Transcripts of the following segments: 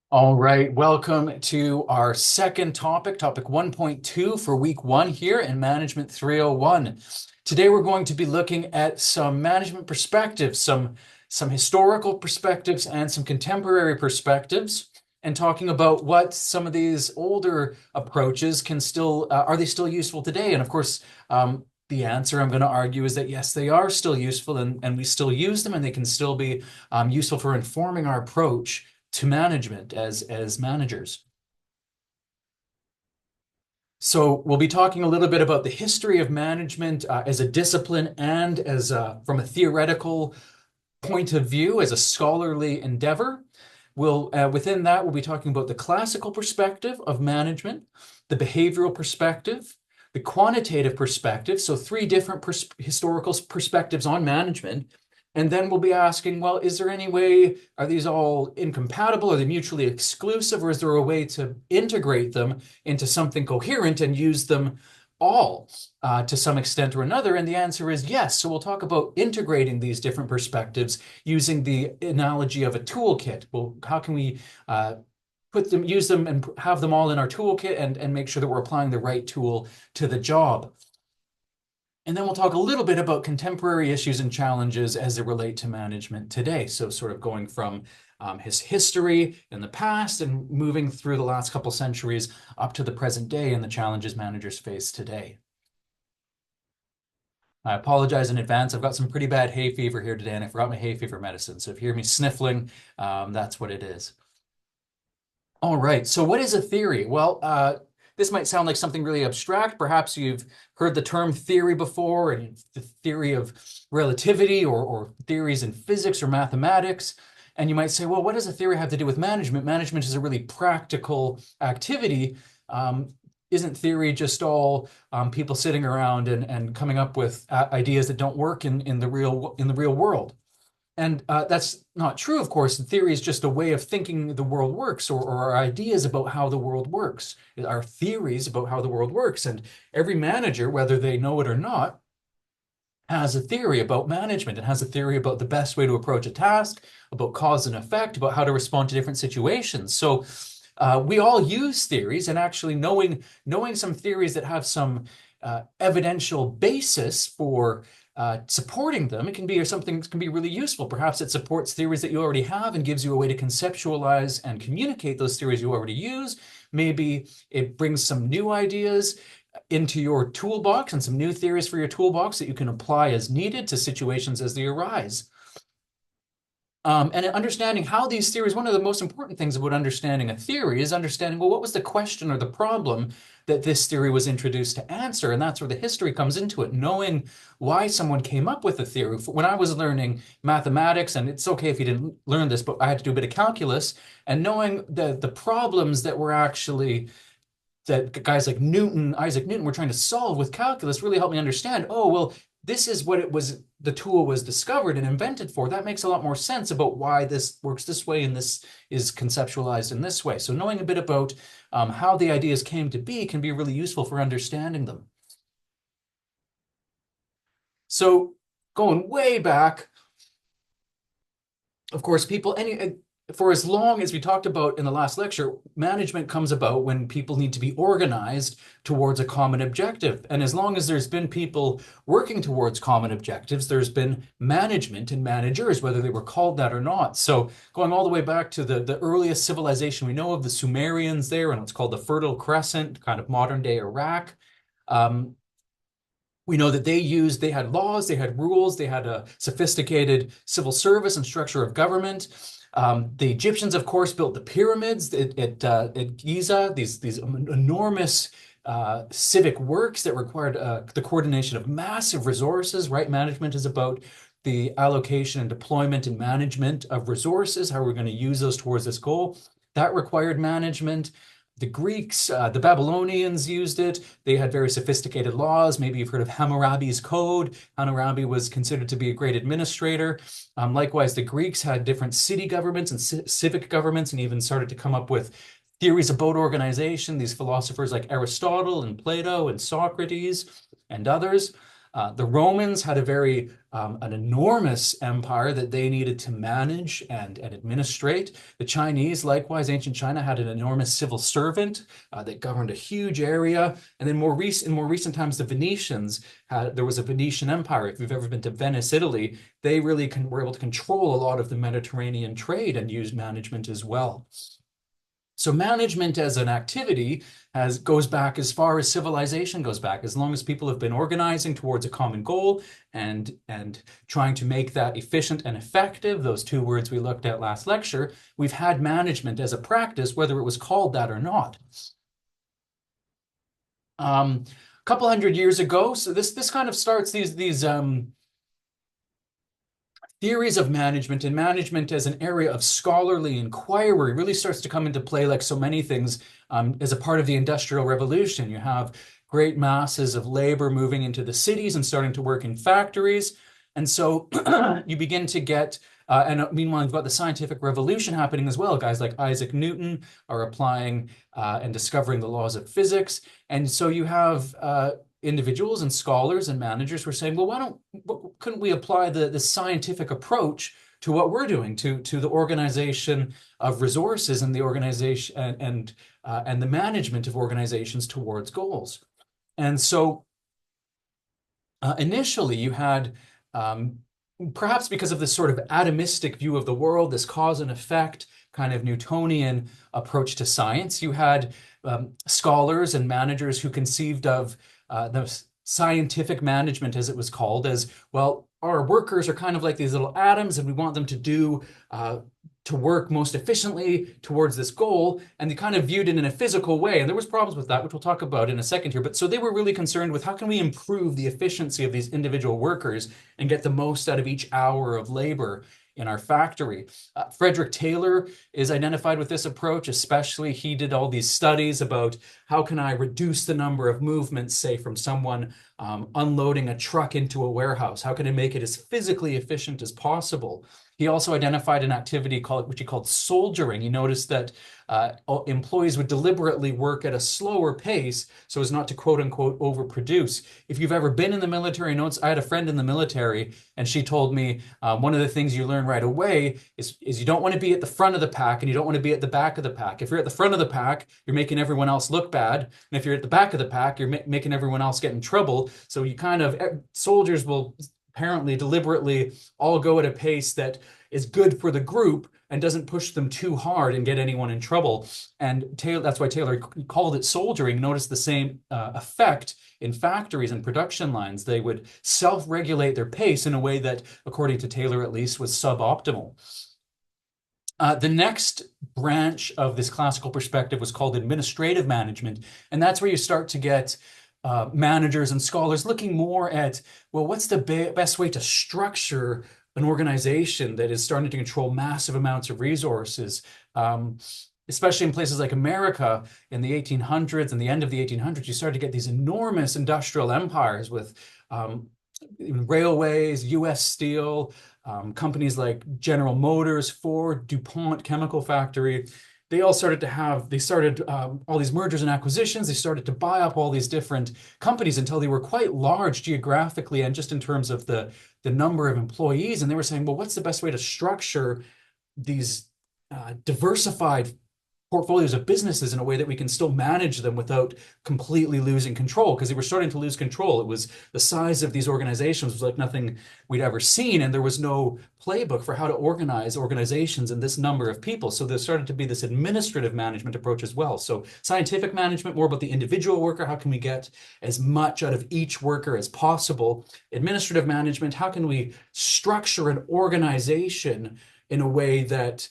All right, welcome to our second topic, topic 1.2 for week one here in Management 301. Today we're going to be looking at some management perspectives, some historical perspectives and some contemporary perspectives, and talking about what some of these older approaches can still, are they still useful today? And of course, the answer I'm going to argue is that yes, they are still useful and we still use them and they can still be useful for informing our approach to management as managers. So we'll be talking a little bit about the history of management as a discipline and as from a theoretical point of view, as a scholarly endeavor. We'll within that we'll be talking about the classical perspective of management, the behavioral perspective, the quantitative perspective. So three different historical perspectives on management. And then we'll be asking, well, is there any way, are these all incompatible? Are they mutually exclusive? Or is there a way to integrate them into something coherent and use them all to some extent or another? And the answer is yes. So we'll talk about integrating these different perspectives using the analogy of a toolkit. Well, how can we use them and have them all in our toolkit and make sure that we're applying the right tool to the job? And then we'll talk a little bit about contemporary issues and challenges as they relate to management today. So sort of going from his history in the past and moving through the last couple centuries up to the present day and the challenges managers face today. I apologize in advance. I've got some pretty bad hay fever here today, and I forgot my hay fever medicine. So if you hear me sniffling, that's what it is. All right. So what is a theory? Well, this might sound like something really abstract. Perhaps you've heard the term theory before, and the theory of relativity or theories in physics or mathematics. And you might say, well, what does a theory have to do with management? Management is a really practical activity. Isn't theory just all people sitting around and coming up with ideas that don't work in the real world? And that's not true, of course. The theory is just a way of thinking the world works, or our ideas about how the world works, our theories about how the world works. And every manager, whether they know it or not, has a theory about management and has a theory about the best way to approach a task, about cause and effect, about how to respond to different situations. So we all use theories, and actually knowing some theories that have some evidential basis for supporting them, it can be something that can be really useful. Perhaps it supports theories that you already have and gives you a way to conceptualize and communicate those theories you already use. Maybe it brings some new ideas into your toolbox and some new theories for your toolbox that you can apply as needed to situations as they arise. And understanding how these theories, one of the most important things about understanding a theory is understanding, well, what was the question or the problem that this theory was introduced to answer? And that's where the history comes into it, knowing why someone came up with a theory. When I was learning mathematics, and it's okay if you didn't learn this, but I had to do a bit of calculus, and knowing the problems that were actually that guys like Newton, Isaac Newton, were trying to solve with calculus really helped me understand, oh, well, this is what it was, the tool was discovered and invented for. That makes a lot more sense about why this works this way and this is conceptualized in this way. So knowing a bit about how the ideas came to be can be really useful for understanding them. So going way back, of course, for as long as we talked about in the last lecture, management comes about when people need to be organized towards a common objective. And as long as there's been people working towards common objectives, there's been management and managers, whether they were called that or not. So going all the way back to the earliest civilization we know of, the Sumerians there, and what's called the Fertile Crescent, kind of modern day Iraq. We know that they had laws, they had rules, they had a sophisticated civil service and structure of government. The Egyptians, of course, built the pyramids at Giza, these enormous civic works that required the coordination of massive resources, right? Management is about the allocation and deployment and management of resources, how we're going to use those towards this goal. That required management. The Greeks, the Babylonians used it. They had very sophisticated laws. Maybe you've heard of Hammurabi's Code. Hammurabi was considered to be a great administrator. Likewise, the Greeks had different city governments and civic governments and even started to come up with theories about organization. These philosophers like Aristotle and Plato and Socrates and others. The Romans had a very an enormous empire that they needed to manage and administrate. The Chinese, likewise, ancient China had an enormous civil servant that governed a huge area. And then in more recent times, the Venetians there was a Venetian empire. If you've ever been to Venice, Italy, they really were able to control a lot of the Mediterranean trade and use management as well. So management as an activity goes back as far as civilization goes back. As long as people have been organizing towards a common goal and trying to make that efficient and effective, those two words we looked at last lecture, we've had management as a practice, whether it was called that or not. A couple hundred years ago, so this kind of starts these theories of management, and management as an area of scholarly inquiry really starts to come into play, like so many things, as a part of the Industrial Revolution. You have great masses of labor moving into the cities and starting to work in factories. And so you begin to get, and meanwhile, you've got the scientific revolution happening as well. Guys like Isaac Newton are applying and discovering the laws of physics. And so you have individuals and scholars and managers were saying, well, couldn't we apply the scientific approach to what we're doing, to the organization of resources and the organization and the management of organizations towards goals? And so initially you had, perhaps because of this sort of atomistic view of the world, this cause and effect kind of Newtonian approach to science, you had scholars and managers who conceived of the scientific management, as it was called, as well, our workers are kind of like these little atoms, and we want them to do to work most efficiently towards this goal. And they kind of viewed it in a physical way. And there was problems with that, which we'll talk about in a second here. But so they were really concerned with how can we improve the efficiency of these individual workers and get the most out of each hour of labor in our factory. Frederick Taylor is identified with this approach, especially he did all these studies about how can I reduce the number of movements, say from someone unloading a truck into a warehouse? How can I make it as physically efficient as possible? He also identified an activity which he called soldiering. He noticed that employees would deliberately work at a slower pace so as not to quote unquote overproduce. If you've ever been in the military, I had a friend in the military, and she told me one of the things you learn right away is you don't want to be at the front of the pack and you don't want to be at the back of the pack. If you're at the front of the pack, you're making everyone else look bad. And if you're at the back of the pack, you're making everyone else get in trouble. So you soldiers will apparently deliberately all go at a pace that is good for the group and doesn't push them too hard and get anyone in trouble. And that's why Taylor called it soldiering. Notice the same effect in factories and production lines. They would self-regulate their pace in a way that, according to Taylor at least, was suboptimal. The next branch of this classical perspective was called administrative management. And that's where you start to get managers and scholars looking more at, well, what's the best way to structure an organization that is starting to control massive amounts of resources, especially in places like America in the 1800s and the end of the 1800s. You started to get these enormous industrial empires with railways, U.S. Steel, companies like General Motors, Ford, DuPont Chemical Factory. They all started all these mergers and acquisitions. They started to buy up all these different companies until they were quite large geographically and just in terms of the number of employees. And they were saying, well, what's the best way to structure these diversified portfolios of businesses in a way that we can still manage them without completely losing control? Because they were starting to lose control. It was the size of these organizations was like nothing we'd ever seen, and there was no playbook for how to organize organizations in this number of people. So there started to be this administrative management approach as well. So scientific management, more about the individual worker. How can we get as much out of each worker as possible? Administrative management, how can we structure an organization in a way that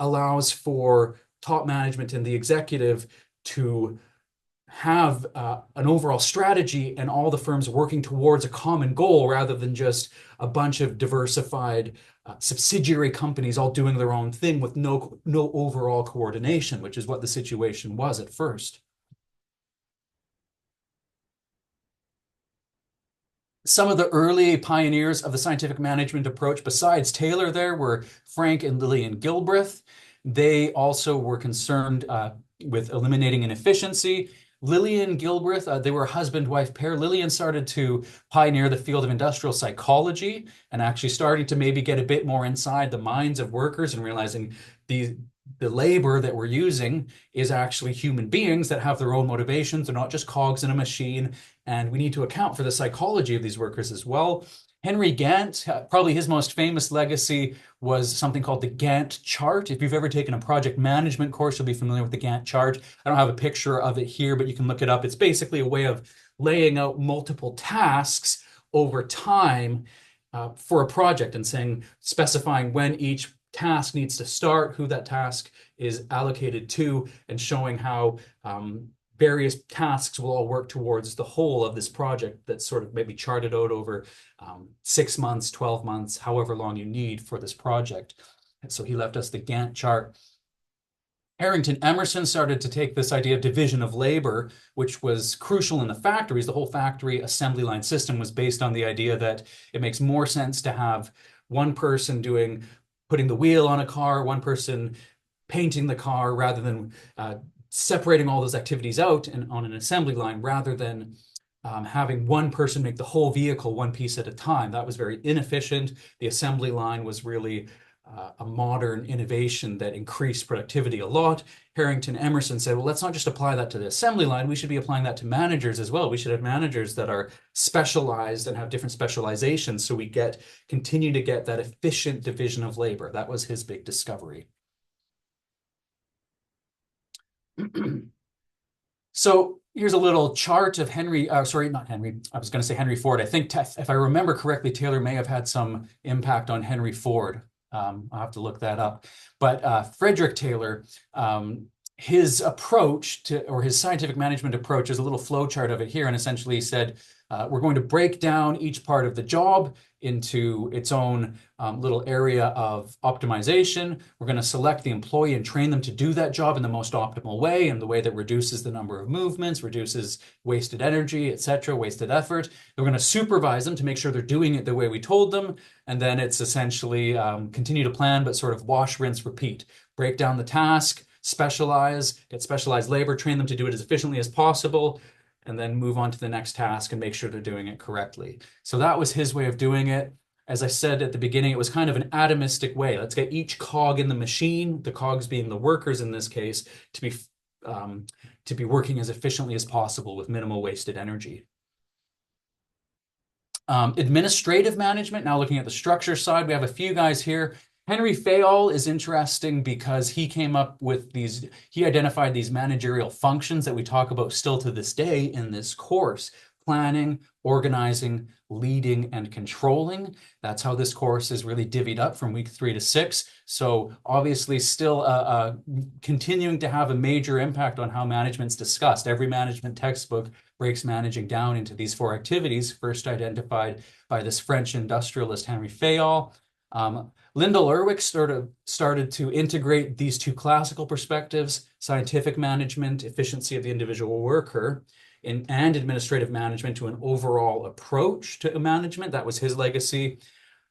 allows for top management and the executive to have an overall strategy and all the firms working towards a common goal rather than just a bunch of diversified subsidiary companies all doing their own thing with no overall coordination, which is what the situation was at first. Some of the early pioneers of the scientific management approach, besides Taylor there, were Frank and Lillian Gilbreth. They also were concerned with eliminating inefficiency. Lillian Gilbreth, they were a husband-wife pair. Lillian started to pioneer the field of industrial psychology and actually starting to maybe get a bit more inside the minds of workers and realizing the labor that we're using is actually human beings that have their own motivations. They're not just cogs in a machine, and we need to account for the psychology of these workers as well. Henry Gantt, probably his most famous legacy was something called the Gantt chart. If you've ever taken a project management course, you'll be familiar with the Gantt chart. I don't have a picture of it here, but you can look it up. It's basically a way of laying out multiple tasks over time for a project and specifying when each task needs to start, who that task is allocated to, and showing how various tasks will all work towards the whole of this project that's sort of maybe charted out over 6 months, 12 months, however long you need for this project. And so he left us the Gantt chart. Harrington Emerson started to take this idea of division of labor, which was crucial in the factories. The whole factory assembly line system was based on the idea that it makes more sense to have one person putting the wheel on a car, one person painting the car, rather than separating all those activities out on an assembly line, rather than having one person make the whole vehicle one piece at a time. That was very inefficient. The assembly line was really a modern innovation that increased productivity a lot. Harrington Emerson said, well, let's not just apply that to the assembly line. We should be applying that to managers as well. We should have managers that are specialized and have different specializations so we continue to get that efficient division of labor. That was his big discovery. So here's a little chart of not Henry, I was going to say Henry Ford. I think if I remember correctly, Taylor may have had some impact on Henry Ford. I'll have to look that up. But Frederick Taylor, his approach or his scientific management approach is a little flow chart of it here, and essentially said, we're going to break down each part of the job into its own little area of optimization. We're going to select the employee and train them to do that job in the most optimal way, in the way that reduces the number of movements, reduces wasted energy, etc., wasted effort. We're going to supervise them to make sure they're doing it the way we told them. And then it's essentially continue to plan, but sort of wash, rinse, repeat. Break down the task, specialize, get specialized labor, train them to do it as efficiently as possible, and then move on to the next task and make sure they're doing it correctly. So that was his way of doing it. As I said at the beginning, it was kind of an atomistic way. Let's get each cog in the machine, the cogs being the workers in this case, to be working as efficiently as possible with minimal wasted energy. Administrative management, now looking at the structure side, we have a few guys here. Henry Fayol is interesting because he came up with he identified these managerial functions that we talk about still to this day in this course: planning, organizing, leading, and controlling. That's how this course is really divvied up from week 3 to 6. So obviously still continuing to have a major impact on how management's discussed. Every management textbook breaks managing down into these 4 activities, first identified by this French industrialist, Henry Fayol. Lyndall Urwick started to integrate these 2 classical perspectives, scientific management, efficiency of the individual worker, and administrative management, to an overall approach to management. That was his legacy.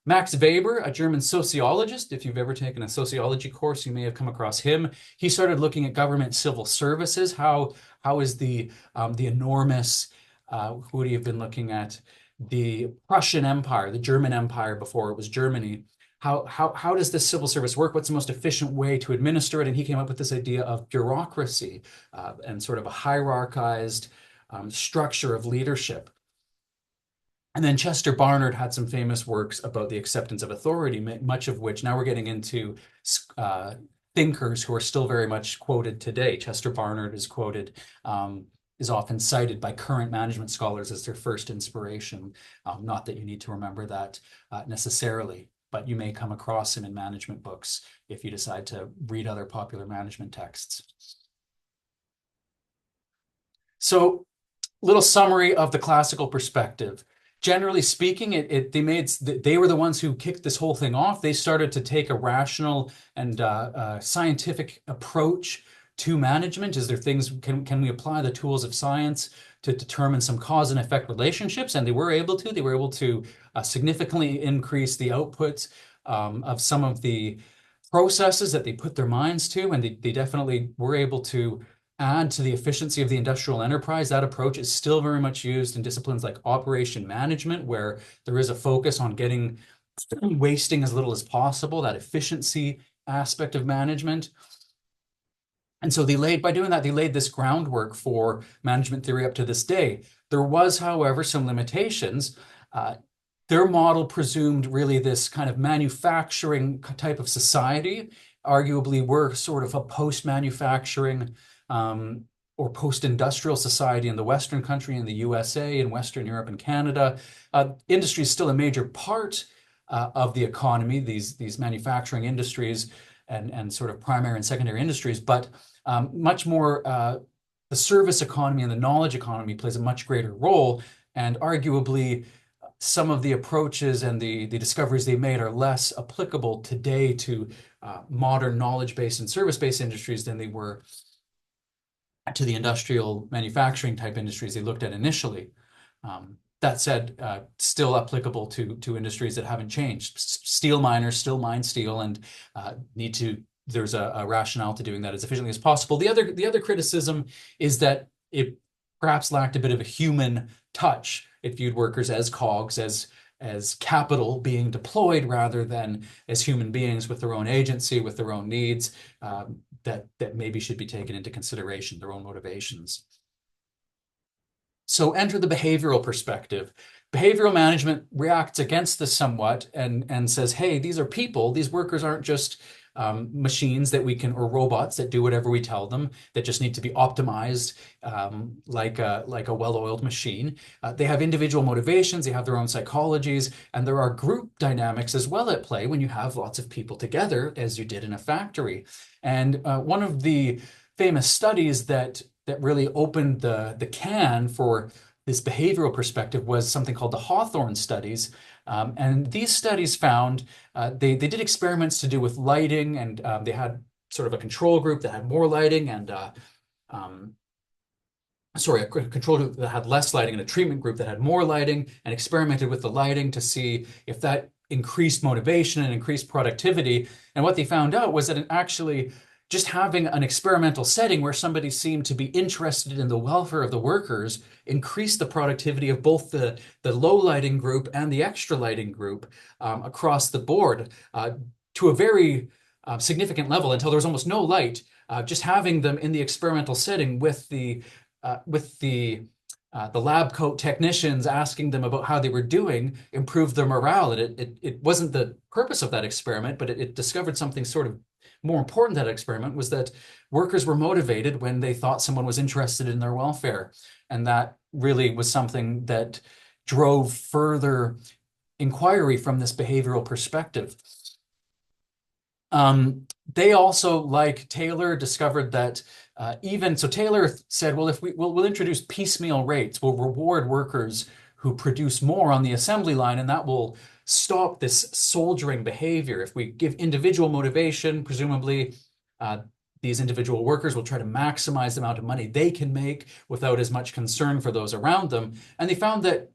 Max Weber, a German sociologist, if you've ever taken a sociology course, you may have come across him. He started looking at government civil services. How is the enormous, who would he have been looking at? The Prussian Empire, the German Empire before it was Germany. How does this civil service work? What's the most efficient way to administer it? And he came up with this idea of bureaucracy and sort of a hierarchized structure of leadership. And then Chester Barnard had some famous works about the acceptance of authority, much of which now we're getting into thinkers who are still very much quoted today. Chester Barnard is quoted, is often cited by current management scholars as their first inspiration. Not that you need to remember that necessarily, but you may come across him in management books if you decide to read other popular management texts. So, little summary of the classical perspective. Generally speaking, they were the ones who kicked this whole thing off. They started to take a rational and scientific approach to management. Is there things, can we apply the tools of science to determine some cause and effect relationships? And they were able to. They were able to significantly increase the output of some of the processes that they put their minds to, and they definitely were able to add to the efficiency of the industrial enterprise. That approach is still very much used in disciplines like operation management, where there is a focus on getting wasting as little as possible, that efficiency aspect of management. And so by doing that, they laid this groundwork for management theory up to this day. There was, however, some limitations. Their model presumed really this kind of manufacturing type of society. Arguably, we're sort of a post-manufacturing or post-industrial society in the Western country, in the USA, in Western Europe and Canada. Industry is still a major part of the economy, these manufacturing industries and sort of primary and secondary industries, but much more the service economy and the knowledge economy plays a much greater role. And arguably, some of the approaches and the discoveries they made are less applicable today to modern knowledge-based and service-based industries than they were to the industrial manufacturing type industries they looked at initially. That said, still applicable to industries that haven't changed. Steel miners still mine steel and there's a rationale to doing that as efficiently as possible. The other criticism is that it perhaps lacked a bit of a human touch. It viewed workers as cogs, as capital being deployed rather than as human beings with their own agency, with their own needs, that maybe should be taken into consideration, their own motivations. So enter the behavioral perspective. Behavioral management reacts against this somewhat and says, hey, these are people. These workers aren't just machines that we can, or robots that do whatever we tell them, that just need to be optimized like a well-oiled machine. They have individual motivations, they have their own psychologies, and there are group dynamics as well at play when you have lots of people together, as you did in a factory. And one of the famous studies that really opened the can for this behavioral perspective was something called the Hawthorne studies. And these studies found, they did experiments to do with lighting, and they had sort of a control group that had more lighting and, a control group that had less lighting and a treatment group that had more lighting, and experimented with the lighting to see if that increased motivation and increased productivity. And what they found out was that it actually, just having an experimental setting where somebody seemed to be interested in the welfare of the workers increased the productivity of both the low lighting group and the extra lighting group across the board to a very significant level until there was almost no light. Just having them in the experimental setting with the lab coat technicians asking them about how they were doing improved their morale. And it wasn't the purpose of that experiment, but it discovered something sort of more important. That experiment was that workers were motivated when they thought someone was interested in their welfare. And that really was something that drove further inquiry from this behavioral perspective. They also, like Taylor, discovered that so Taylor said, well, if we'll introduce piecemeal rates, we'll reward workers who produce more on the assembly line, and that will stop this soldiering behavior. If we give individual motivation, presumably these individual workers will try to maximize the amount of money they can make without as much concern for those around them. And they found that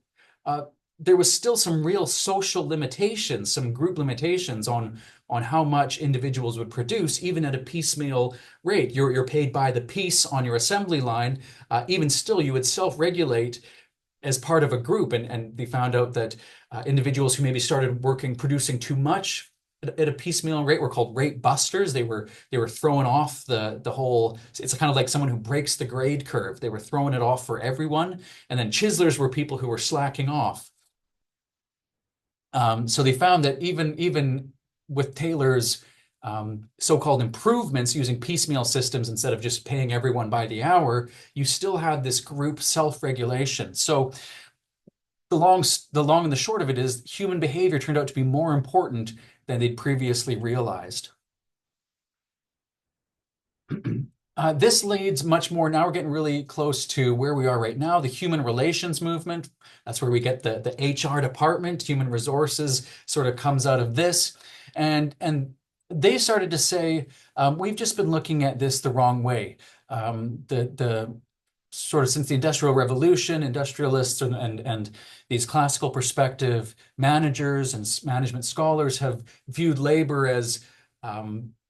there was still some real social limitations, some group limitations on how much individuals would produce, even at a piecemeal rate. You're paid by the piece on your assembly line. Even still, you would self-regulate as part of a group. And they found out that individuals who maybe started producing too much at a piecemeal rate were called rate busters. They were throwing off the whole, it's kind of like someone who breaks the grade curve. They were throwing it off for everyone. And then chiselers were people who were slacking off. So they found that even with Taylor's so-called improvements using piecemeal systems instead of just paying everyone by the hour, you still had this group self-regulation. So the long and the short of it is human behavior turned out to be more important than they'd previously realized. This leads much more, now we're getting really close to where we are right now, the human relations movement. That's where we get the HR department, human resources sort of comes out of this. And they started to say, we've just been looking at this the wrong way. The sort of since the Industrial Revolution, industrialists and these classical perspective managers and management scholars have viewed labor as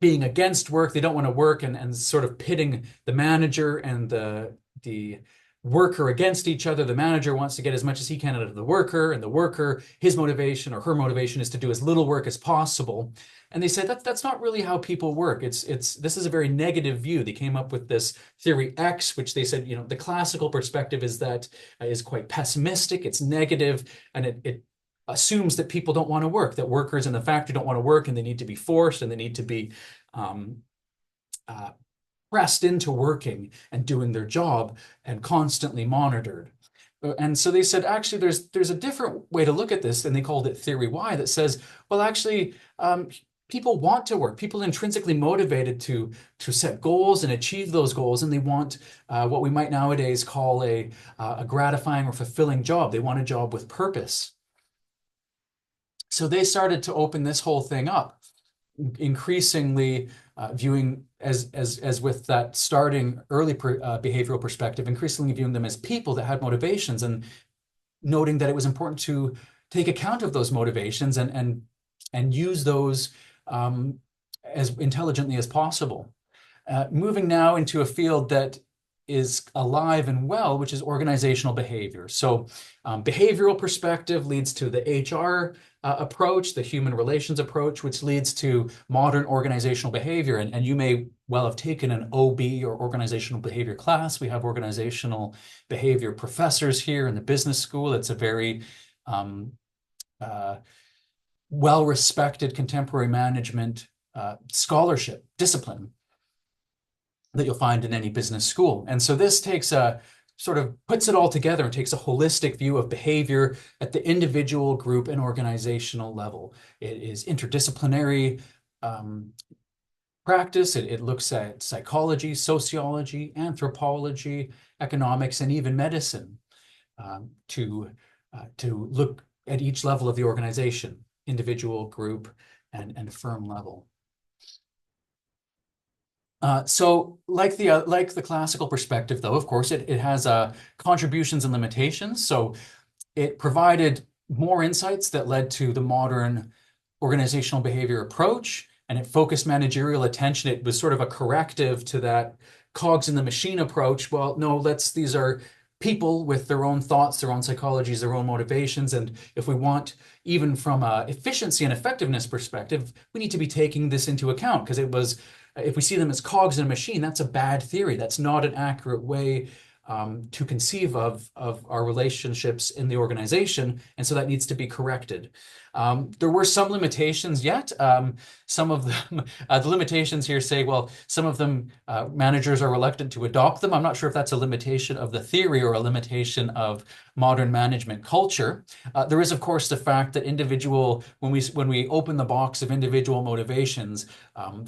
being against work. They don't want to work, and sort of pitting the manager and the worker against each other. The manager wants to get as much as he can out of the worker, and the worker, his motivation or her motivation is to do as little work as possible. And they said that's not really how people work. This is a very negative view. They came up with this theory X, which they said, the classical perspective is quite pessimistic, it's negative, and it assumes that people don't want to work, that workers in the factory don't want to work, and they need to be forced, and they need to be pressed into working and doing their job and constantly monitored. And so they said, actually, there's a different way to look at this, and they called it theory Y, that says, well, actually, people want to work. People are intrinsically motivated to set goals and achieve those goals, and they want what we might nowadays call a gratifying or fulfilling job. They want a job with purpose. So they started to open this whole thing up, increasingly viewing as with that starting early behavioral perspective, increasingly viewing them as people that had motivations, and noting that it was important to take account of those motivations and use those as intelligently as possible. Moving now into a field that is alive and well, which is organizational behavior. So behavioral perspective leads to the HR approach, the human relations approach, which leads to modern organizational behavior. And you may well have taken an OB or organizational behavior class. We have organizational behavior professors here in the business school. It's a very well-respected contemporary management scholarship discipline that you'll find in any business school. And so this takes sort of puts it all together and takes a holistic view of behavior at the individual, group, and organizational level. It is interdisciplinary practice. It looks at psychology, sociology, anthropology, economics, and even medicine to look at each level of the organization, individual, group, and firm level. So like the classical perspective, though, of course, it has contributions and limitations. So it provided more insights that led to the modern organizational behavior approach, and it focused managerial attention. It was sort of a corrective to that cogs in the machine approach. Well, no, these are people with their own thoughts, their own psychologies, their own motivations. And if we want, even from a efficiency and effectiveness perspective, we need to be taking this into account, because if we see them as cogs in a machine, that's a bad theory. That's not an accurate way to conceive of our relationships in the organization. And so that needs to be corrected. There were some limitations yet. Some of them, the limitations here say, well, some of them managers are reluctant to adopt them. I'm not sure if that's a limitation of the theory or a limitation of modern management culture. There is, of course, the fact that when we open the box of individual motivations,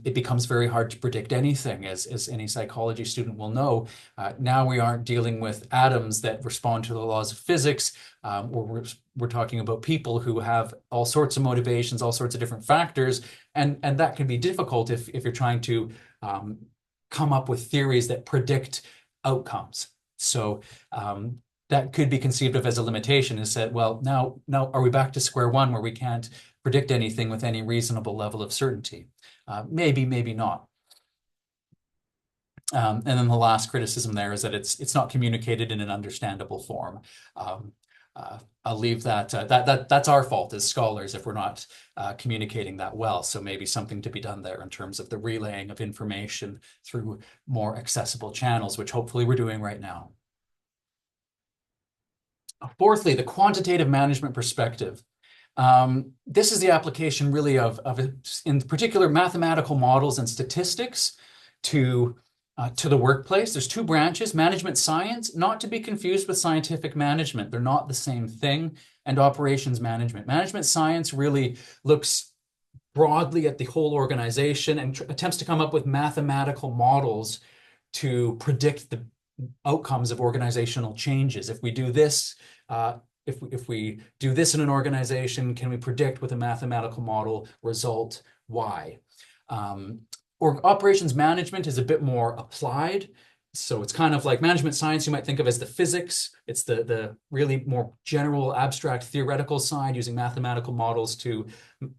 it becomes very hard to predict anything, as any psychology student will know. Now we aren't dealing with atoms that respond to the laws of physics. We're talking about people who have all sorts of motivations, all sorts of different factors, and that can be difficult if you're trying to come up with theories that predict outcomes. So that could be conceived of as a limitation, is that, well, now are we back to square one where we can't predict anything with any reasonable level of certainty? Maybe, maybe not. And then the last criticism there is that it's not communicated in an understandable form. I'll leave that. That's our fault as scholars if we're not communicating that well. So maybe something to be done there in terms of the relaying of information through more accessible channels, which hopefully we're doing right now. Fourthly, the quantitative management perspective. This is the application really of in particular, mathematical models and statistics to the workplace. There's two branches: management science, not to be confused with scientific management. They're not the same thing, and operations management. Management science really looks broadly at the whole organization and attempts to come up with mathematical models to predict the outcomes of organizational changes. If we do this, if we do this in an organization, can we predict with a mathematical model result Y? Or operations management is a bit more applied. So it's kind of like management science you might think of as the physics. It's the really more general, abstract, theoretical side using mathematical models to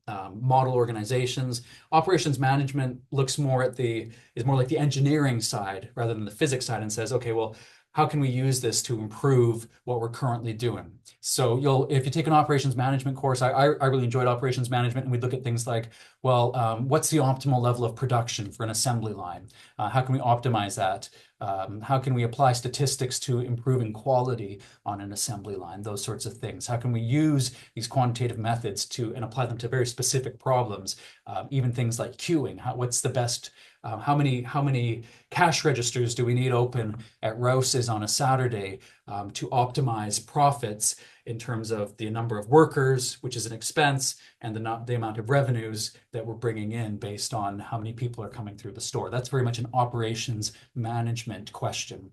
model organizations. Operations management looks more at is more like the engineering side rather than the physics side and says, okay, well, how can we use this to improve what we're currently doing? So if you take an operations management course, I really enjoyed operations management, and we look at things like, well, what's the optimal level of production for an assembly line? How can we optimize that? How can we apply statistics to improving quality on an assembly line? Those sorts of things. How can we use these quantitative methods and apply them to very specific problems? Even things like queuing. What's the best? How many cash registers do we need open at Rouse's on a Saturday to optimize profits in terms of the number of workers, which is an expense, and the amount of revenues that we're bringing in based on how many people are coming through the store? That's very much an operations management question.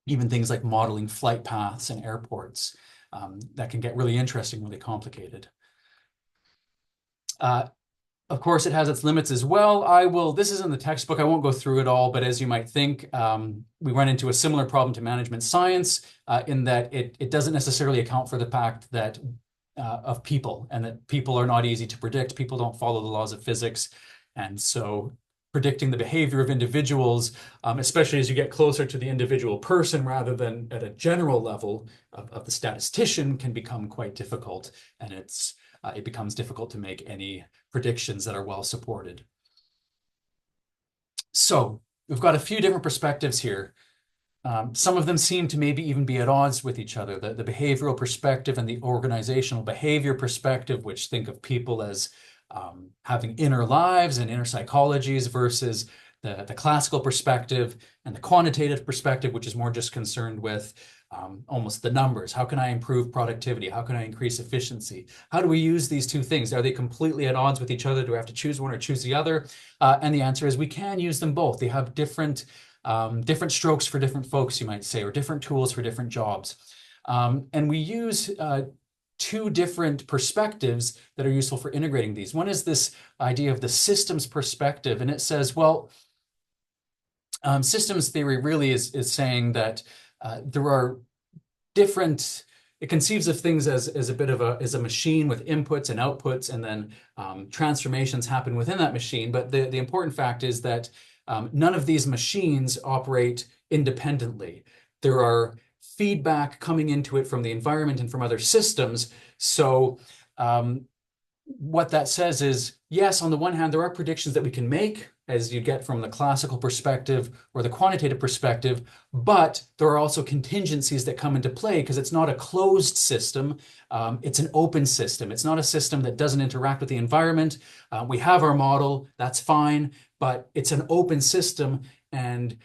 Even things like modeling flight paths and airports, that can get really interesting, really complicated. Of course, it has its limits as well. This is in the textbook. I won't go through it all, but as you might think, we run into a similar problem to management science in that it doesn't necessarily account for the fact that of people, and that people are not easy to predict. People don't follow the laws of physics. And so predicting the behavior of individuals, especially as you get closer to the individual person rather than at a general level of the statistician, can become quite difficult. And it becomes difficult to make any predictions that are well supported. So we've got a few different perspectives here. Some of them seem to maybe even be at odds with each other. The behavioral perspective and the organizational behavior perspective, which think of people as having inner lives and inner psychologies, versus the classical perspective and the quantitative perspective, which is more just concerned with almost the numbers. How can I improve productivity? How can I increase efficiency? How do we use these two things? Are they completely at odds with each other? Do we have to choose one or choose the other? And the answer is we can use them both. They have different strokes for different folks, you might say, or different tools for different jobs. And we use two different perspectives that are useful for integrating these. One is this idea of the systems perspective, and it says, well, systems theory really is saying that there are different, it conceives of things as a bit of a machine with inputs and outputs, and then transformations happen within that machine. But the important fact is that none of these machines operate independently. There are feedback coming into it from the environment and from other systems. So what that says is, yes, on the one hand, there are predictions that we can make, as you get from the classical perspective or the quantitative perspective, but there are also contingencies that come into play because it's not a closed system. It's an open system. It's not a system that doesn't interact with the environment. We have our model, that's fine, but it's an open system, and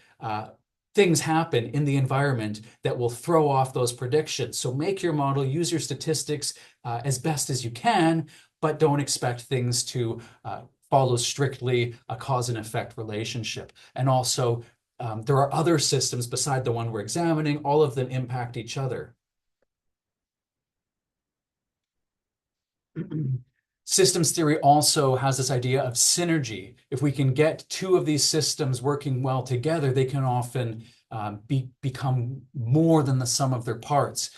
things happen in the environment that will throw off those predictions. So make your model, use your statistics as best as you can, but don't expect things to follow strictly a cause and effect relationship. And also, there are other systems beside the one we're examining. All of them impact each other. Systems theory also has this idea of synergy. If we can get two of these systems working well together, they can often become more than the sum of their parts.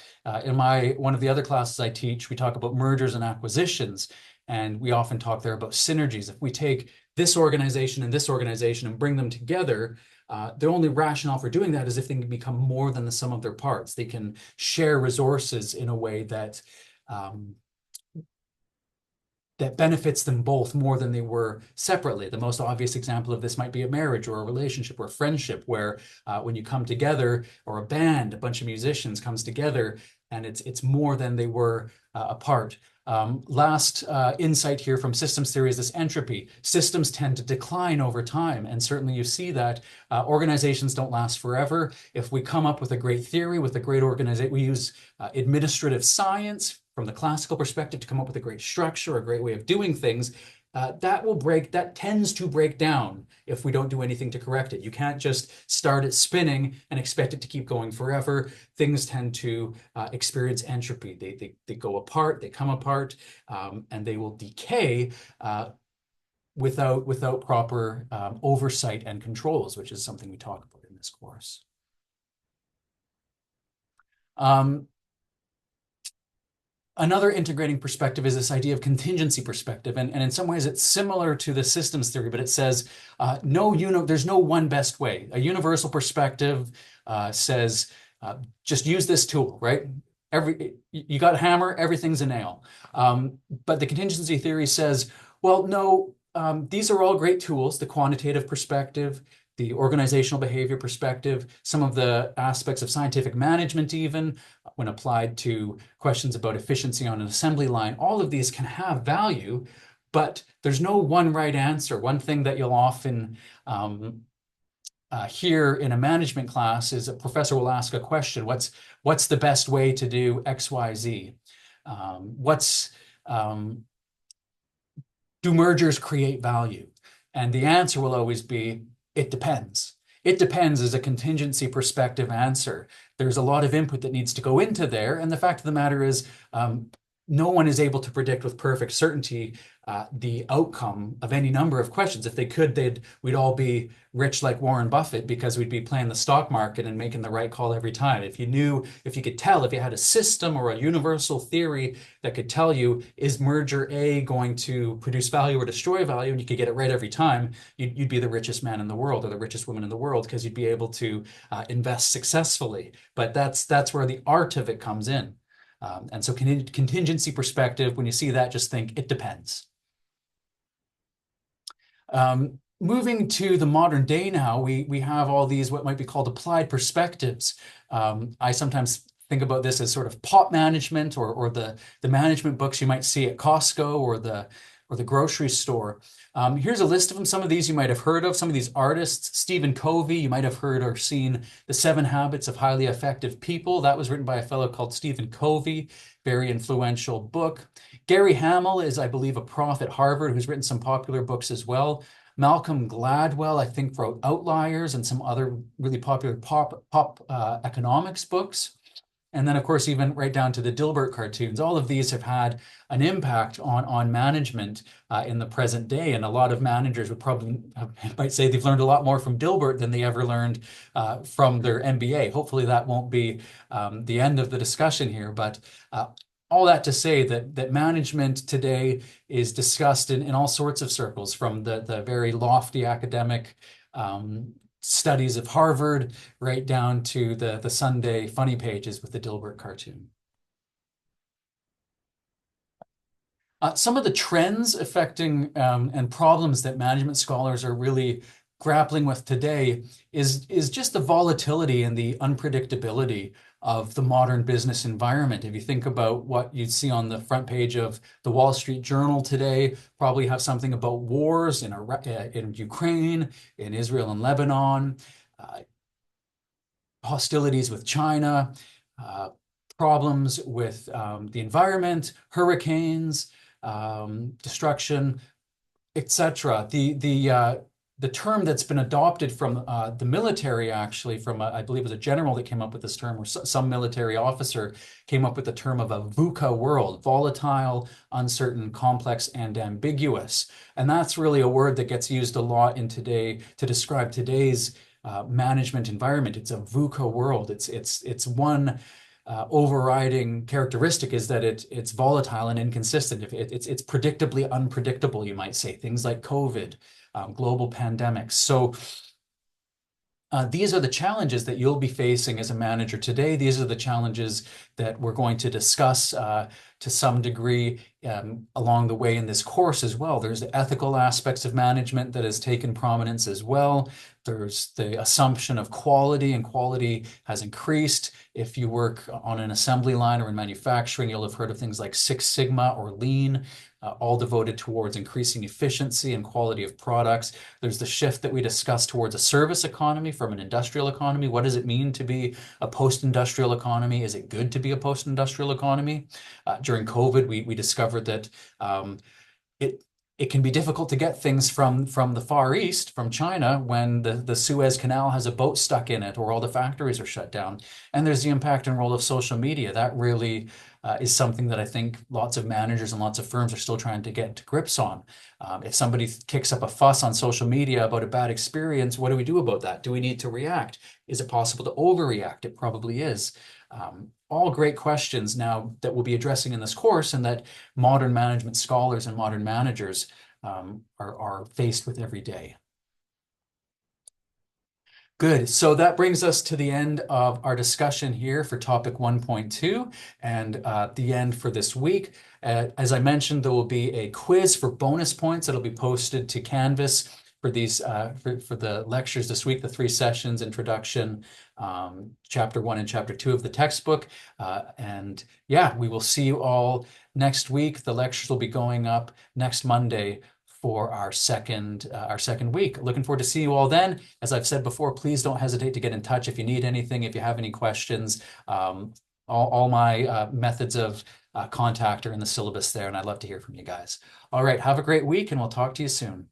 In one of the other classes I teach, we talk about mergers and acquisitions, and we often talk there about synergies. If we take this organization and bring them together, the only rationale for doing that is if they can become more than the sum of their parts. They can share resources in a way that benefits them both more than they were separately. The most obvious example of this might be a marriage or a relationship or a friendship, where when you come together, or a band, a bunch of musicians comes together, and it's more than they were apart. Last insight here from systems theory is this entropy. Systems tend to decline over time, and certainly you see that organizations don't last forever. If we come up with a great theory, with a great organization, we use administrative science from the classical perspective to come up with a great structure, a great way of doing things. That tends to break down if we don't do anything to correct it. You can't just start it spinning and expect it to keep going forever. Things tend to experience entropy. They go apart, they come apart, and they will decay without proper oversight and controls, which is something we talk about in this course. Um, Another integrating perspective is this idea of contingency perspective. And in some ways, it's similar to the systems theory, but it says there's no one best way. A universal perspective says just use this tool, right? You got a hammer, everything's a nail. But the contingency theory says, well, no, these are all great tools, the quantitative perspective, the organizational behavior perspective, some of the aspects of scientific management, even when applied to questions about efficiency on an assembly line, all of these can have value, but there's no one right answer. One thing that you'll often hear in a management class is a professor will ask a question: what's the best way to do X, Y, Z? Do mergers create value? And the answer will always be, it depends. It depends is a contingency perspective answer. There's a lot of input that needs to go into there. And the fact of the matter is, no one is able to predict with perfect certainty the outcome of any number of questions. If they could, we'd all be rich like Warren Buffett because we'd be playing the stock market and making the right call every time. If you could tell, if you had a system or a universal theory that could tell you, is merger A going to produce value or destroy value, and you could get it right every time, you'd be the richest man in the world or the richest woman in the world because you'd be able to invest successfully. But that's where the art of it comes in. And so contingency perspective, when you see that, just think it depends. Moving to the modern day now, we have all these what might be called applied perspectives. I sometimes think about this as sort of pot management or the management books you might see at Costco or the grocery store. Here's a list of them. Some of these you might have heard of. Some of these artists, Stephen Covey, you might have heard or seen The 7 Habits of Highly Effective People. That was written by a fellow called Stephen Covey, very influential book. Gary Hamel is, I believe, a prof at Harvard who's written some popular books as well. Malcolm Gladwell, I think, wrote Outliers and some other really popular pop economics books. And then, of course, even right down to the Dilbert cartoons. All of these have had an impact on management in the present day. And a lot of managers might say they've learned a lot more from Dilbert than they ever learned from their MBA. Hopefully that won't be the end of the discussion here. But all that to say that management today is discussed in all sorts of circles, from the very lofty academic studies of Harvard right down to the Sunday funny pages with the Dilbert cartoon. Some of the trends affecting and problems that management scholars are really grappling with today is just the volatility and the unpredictability of the modern business environment. If you think about what you'd see on the front page of the Wall Street Journal today, probably have something about wars in Ukraine, in Israel and Lebanon, hostilities with China, problems with the environment, hurricanes, destruction, etc. The term that's been adopted from the military, actually, from I believe it was a general that came up with this term, or some military officer came up with the term of a VUCA world: volatile, uncertain, complex, and ambiguous. And that's really a word that gets used a lot to describe today's management environment. It's a VUCA world. It's one overriding characteristic is that it's volatile and inconsistent. It's predictably unpredictable, you might say. Things like COVID, global pandemics. So these are the challenges that you'll be facing as a manager today. These are the challenges that we're going to discuss to some degree along the way in this course as well. There's the ethical aspects of management that has taken prominence as well. There's the assumption of quality, and quality has increased. If you work on an assembly line or in manufacturing, you'll have heard of things like Six Sigma or Lean, all devoted towards increasing efficiency and quality of products. There's the shift that we discussed towards a service economy from an industrial economy. What does it mean to be a post-industrial economy? Is it good to be a post-industrial economy? During COVID, we discovered that it can be difficult to get things from the Far East, from China, when the Suez Canal has a boat stuck in it or all the factories are shut down. And there's the impact and role of social media. That really is something that I think lots of managers and lots of firms are still trying to get to grips on. If somebody kicks up a fuss on social media about a bad experience, what do we do about that? Do we need to react? Is it possible to overreact? It probably is. All great questions now that we'll be addressing in this course, and that modern management scholars and modern managers are faced with every day. Good. So that brings us to the end of our discussion here for topic 1.2 and the end for this week. As I mentioned, there will be a quiz for bonus points that'll be posted to Canvas for these for the lectures this week, the 3 sessions, introduction, chapter 1 and chapter 2 of the textbook. And yeah, we will see you all next week. The lectures will be going up next Monday for our second week. Looking forward to seeing you all then. As I've said before, please don't hesitate to get in touch if you need anything, if you have any questions. All my methods of contact are in the syllabus there, and I'd love to hear from you guys. All right, have a great week, and we'll talk to you soon.